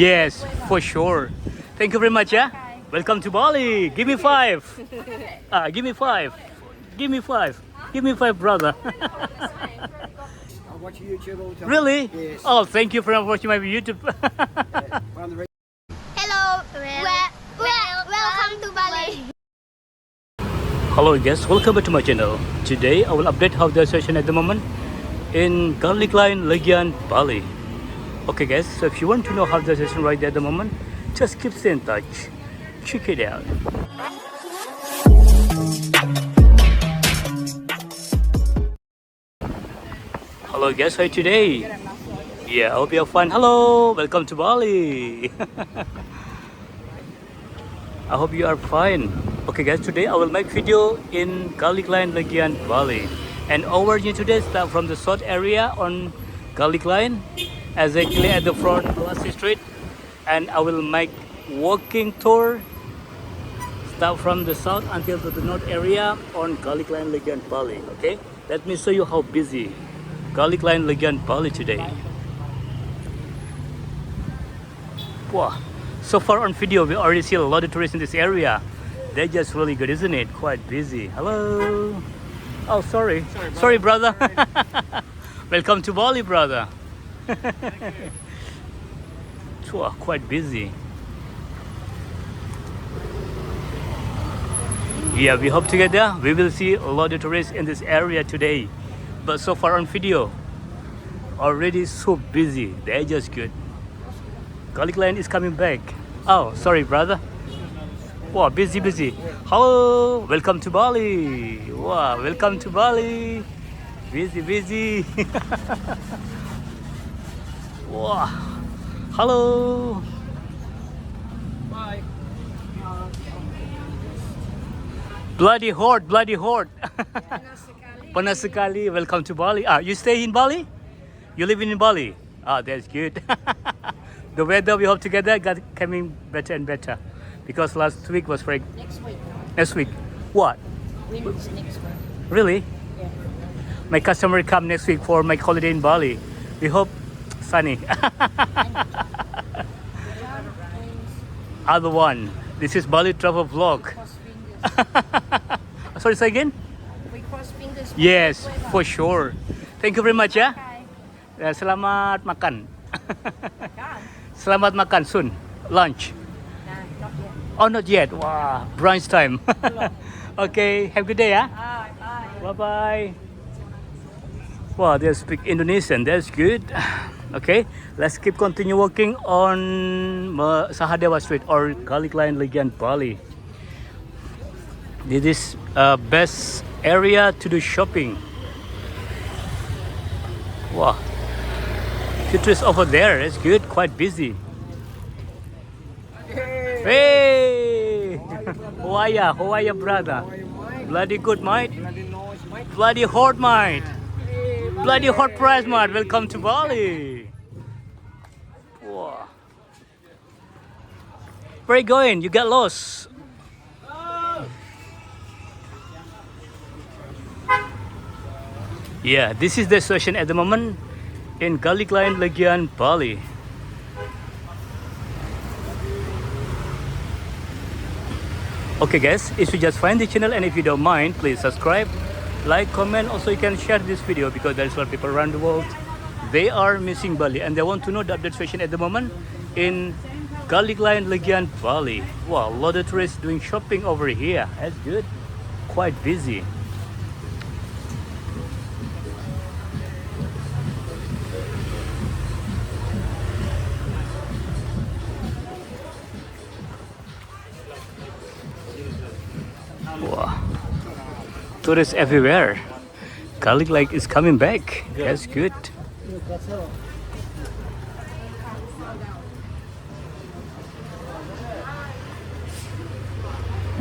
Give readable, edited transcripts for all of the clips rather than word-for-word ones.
Yes, for sure. Thank you very much, yeah? Welcome to Bali. Give me five. Give me five. Give me five. Give me five, brother. I watch YouTube all the time. Really? Yes. Oh, thank you for watching my YouTube. Hello, welcome to Bali. Hello guys, welcome back to my channel. Today I will update how the session at the moment in Garlic Lane, Legian Bali. Okay guys, so if you want to know how the session right there at the moment, just keep staying in touch. Check it out. Hello guys, how are you today? Yeah, I hope you have fun. Hello, welcome to Bali. I hope you are fine. Okay guys, today I will make video in Garlic Lane, Legian Bali. And over here today, start from the south area on Garlic Lane, exactly at the front Lassi Street. And I will make walking tour, start from the south until to the north area on Garlic Lane, Legian Bali. Okay, let me show you how busy Garlic Lane, Legian Bali today. Wow. So far on video, we already see a lot of tourists in this area. They're just really good, isn't it? Quite busy. Hello. Oh, sorry. Sorry, brother. Welcome to Bali, brother. Quite busy. Yeah, we hope together we will see a lot of tourists in this area today. But so far on video, already so busy. They're just good. Garlic Lane is coming back. Oh, sorry, brother. Wow, busy. Hello, welcome to Bali. Wow, welcome to Bali. Busy. Wow. Hello. Bye. Bloody hot. Panas sekali. Welcome to Bali. You stay in Bali? You live in Bali? That's good. The weather we hope together got coming better and better, because last week was very. Next week. What? Winds next week. Really? Yeah. My customer come next week for my holiday in Bali. We hope sunny. Other one. This is Bali travel vlog. Cross fingers. Sorry, say again? We cross fingers. Yes, for sure. Thank you very much ya. Okay. Selamat makan. Done. Selamat makan soon. Lunch. No, not yet. Oh, not yet. Wow, brunch time. Okay, have a good day, yeah? Bye. Bye-bye. Wow, they speak Indonesian. That's good. Okay, let's keep continue walking on Sahadewa Street or Garlic Lane, Legian Bali. This is best area to do shopping. Wow. Citrus over there. It's good. Quite busy. Hey! How are ya, brother? Bloody good, mate. Bloody hot, mate. Bloody hot price, mate. Welcome to Bali. Wow. Where are you going? You got lost. Yeah, this is the situation at the moment in Garlic Lane, Legian Bali. Okay guys, if you just find the channel and if you don't mind, please subscribe, like, comment. Also you can share this video because there's a lot of people around the world. They are missing Bali and they want to know the update situation at the moment in Garlic Lane, Legian Bali. Wow, a lot of tourists doing shopping over here. That's good. Quite busy. Wow. Tourists everywhere. Garlic Lake is coming back. That's good.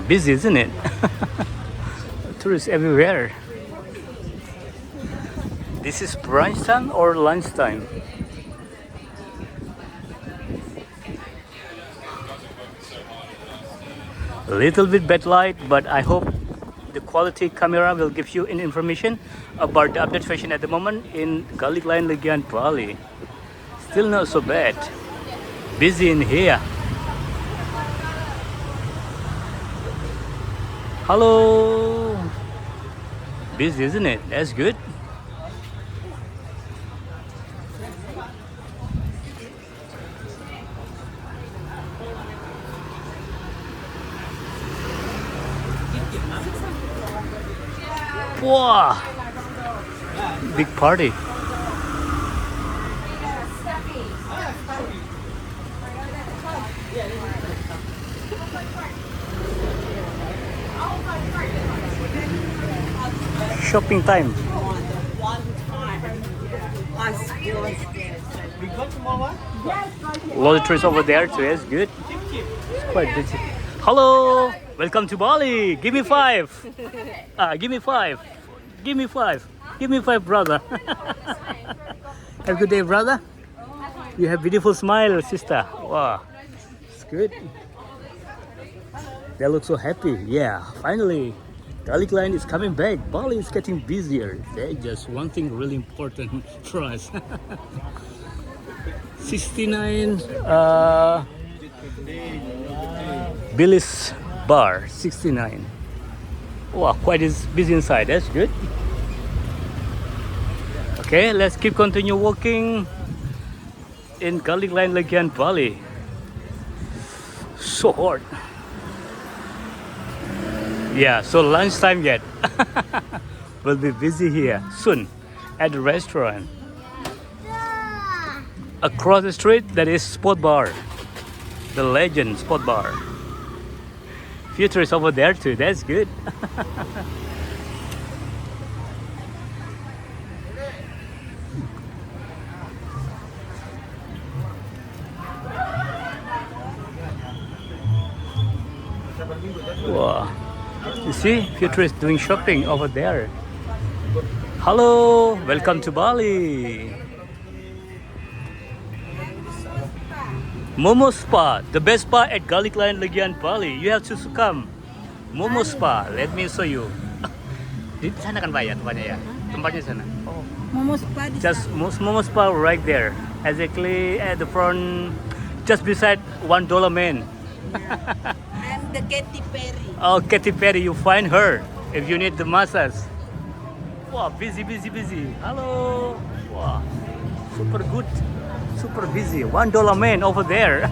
Busy, isn't it? Tourists everywhere. This is brunch time or lunch time? A little bit bad light, but I hope the quality camera will give you information about the update fashion at the moment in Garlic Lane, Legian Bali. Still not so bad. busy in here. Hello. Busy, isn't it? That's good. Wow. Big party. Shopping time. A lot of trees over there too. It's good. It's quite busy. Hello, welcome to Bali. Give me 5. Give me 5. Give me 5. Give me 5, brother. Have a good day, brother. You have beautiful smile, sister. Wow, it's good. They look so happy. Yeah, finally. Garlic Line is coming back. Bali is getting busier. There's just one thing really important for us. 69 Billy's Bar, 69. Wow, quite is busy inside. That's good. Okay, let's keep continue walking in Garlic Line Legian Bali. So hot. Yeah, so lunchtime yet. We'll be busy here soon at the restaurant. Across the street, that is Sport Bar, the Legian Sport Bar. Future is over there too. That's good. Wow. You see, Future is doing shopping over there. Hello, welcome to Bali. Momo Spa, the best spa at Garlic Line Legian Bali. You have to come. Momo Spa, let me show you. Di sana kan Pak ya tempatnya ya? Tempatnya sana. Oh. Momo Spa di Just Momo Spa right there. Exactly at the front, just beside $1 man. and the Katy Perry. Oh, Katy Perry, you find her if you need the massage. Wow, busy, busy, busy. Hello. Wow, super good, super busy. $1 man over there.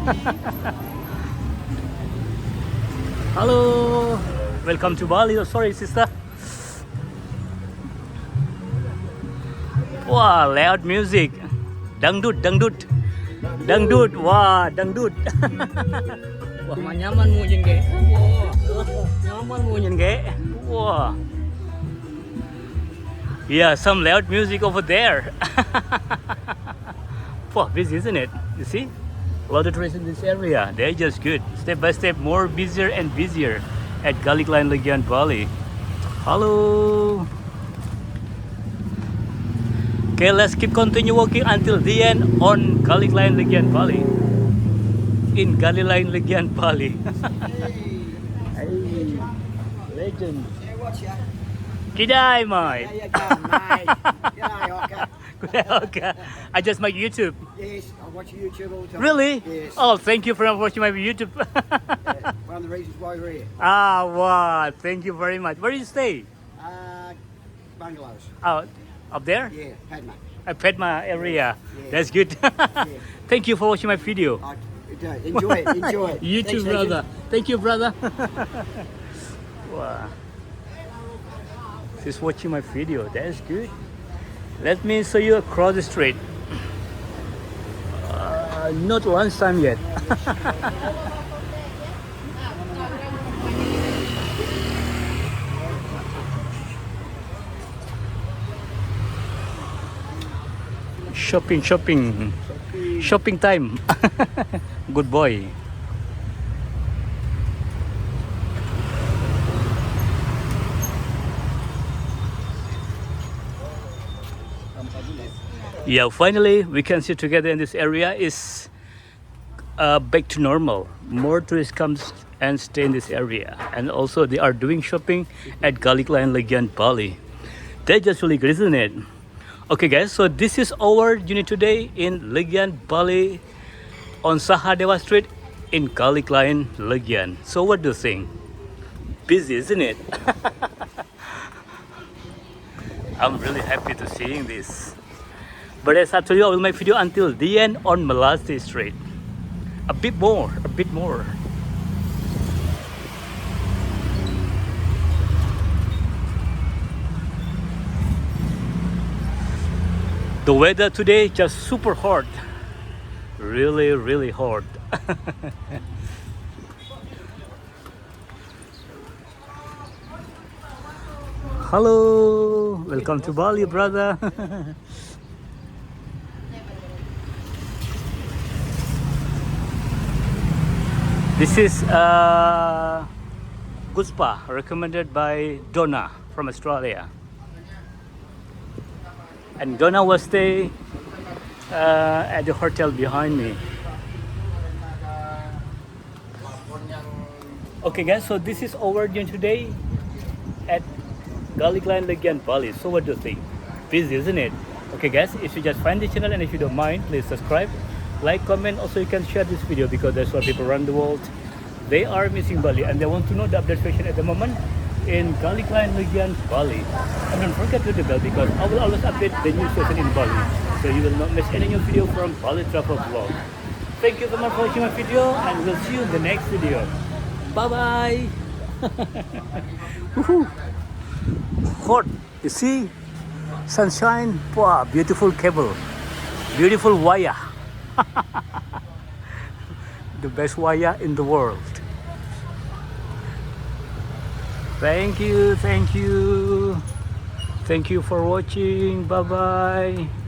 Hello, welcome to Bali. Oh, sorry, sister. Wow, loud music. Dangdut, dangdut, dangdut. Wah, dangdut. Wah, nyaman mo yun kay. Wah, nyaman mo yun kay. Wah. Yeah, some loud music over there. Wow, busy, isn't it? You see? A lot of trees in this area. They're just good. Step by step, more busier and busier at Garlic Line Legian Bali. Hello. Okay, let's keep continue walking until the end on Garlic Line Legian Bali. In Garlic Line Legian Bali. Hey, legend. Hey, what's ya? G'day, mate. How you going, mate? G'day, Ocker. Okay. I just make YouTube. Yes, I watch YouTube all the time. Really? Yes. Oh, thank you for watching my YouTube. Yeah, one of the reasons why we're here. Ah, wow. Thank you very much. Where do you stay? Bungalows. Oh, up there? Yeah, Padma. At Padma area. Yeah. That's good. Thank you for watching my video. Enjoy it, enjoy it. You too, Thanks, brother. Legian. Thank you, brother. Wow. She's watching my video. That's good. Let me show you across the street. Not lunchtime yet. Shopping, shopping. Shopping time. Good boy. Yeah, finally we can sit together in this area. Is back to normal. More tourists comes and stay in this area, and also they are doing shopping at Garlic Line Legian Bali. That's just really good, isn't it? Okay guys, so this is our journey today in Legian Bali on Sahadewa Street in Garlic Lane, Legian. So what do you think? Busy, isn't it? I'm really happy to seeing this. But as I told you, I will make video until the end on Malasi Street. A bit more, a bit more. The weather today just super hot. Really, really hot. Hello, welcome to Bali, brother. This is good spa recommended by Donna from Australia. And Donna will stay at the hotel behind me. Okay guys, so this is our day today at Garlic Lane, Legian Bali. So what do you think? Busy, isn't it? Okay guys, if you just find the channel and if you don't mind, please subscribe, like, comment. Also you can share this video because there's a lot of people around the world. They are missing Bali and they want to know the update situation at the moment in Garlic Lane, Legian Bali. And don't forget to hit the bell because I will always update the new station in Bali, so you will not miss any new video from Bali Travel Vlog. Thank you so much for watching my video and we'll see you in the next video. Bye bye. Hot, you see? Sunshine, wow, beautiful cable, beautiful wire. The best wire in the world. Thank you, thank you. Thank you for watching. Bye bye.